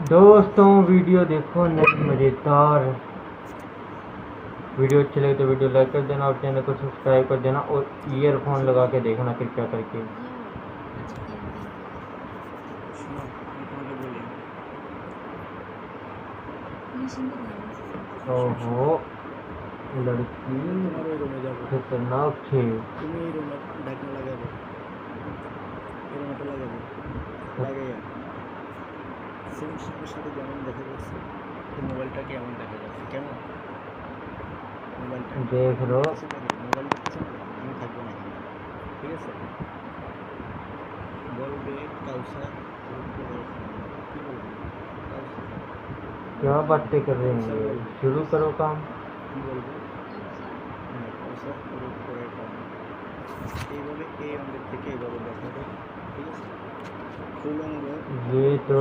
दोस्तों वीडियो देखो नेक्स्ट मज़ेदार। वीडियो अच्छी लगे तो वीडियो लाइक कर देना और चैनल को सब्सक्राइब कर देना और ईयरफोन लगा के देखना कृपया करके। ओहो लड़की खतरनाक छे। মোবাইলটা কেমন দেখা যাচ্ছে, কেমন মোবাইলটা देख लो মোবাইলটা কিছু আমি থাকবো না এখানে, ঠিক আছে? বলবে কাউসার কি বলবে কাউসার क्या बातें कर रहे हैं, शुरू करो काम। কি বলবে কাউসার পুরো করে কাম এইভাবে এই অঙ্গের থেকে এইভাবে দেখাবে, ঠিক আছে? ফুল অঙ্গ ये तो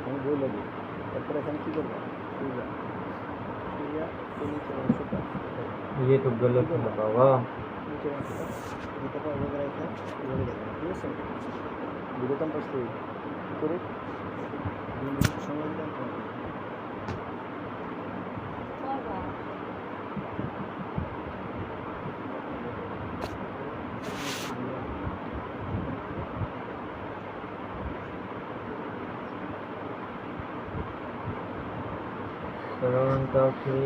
আমি বলে দিই, তারপরে এখানে কী করবো শুইয়া শুইয়া এই নিচের অংশটা ये तो गलत है बाबा। নিচের অংশটা দুটাকে এভাবে রেখে এভাবে দেখাবো, ঠিক আছে? দুটোটা পাশে করে 2 মিনিট সময় দিলাম তোমাকে। Salam Taksi।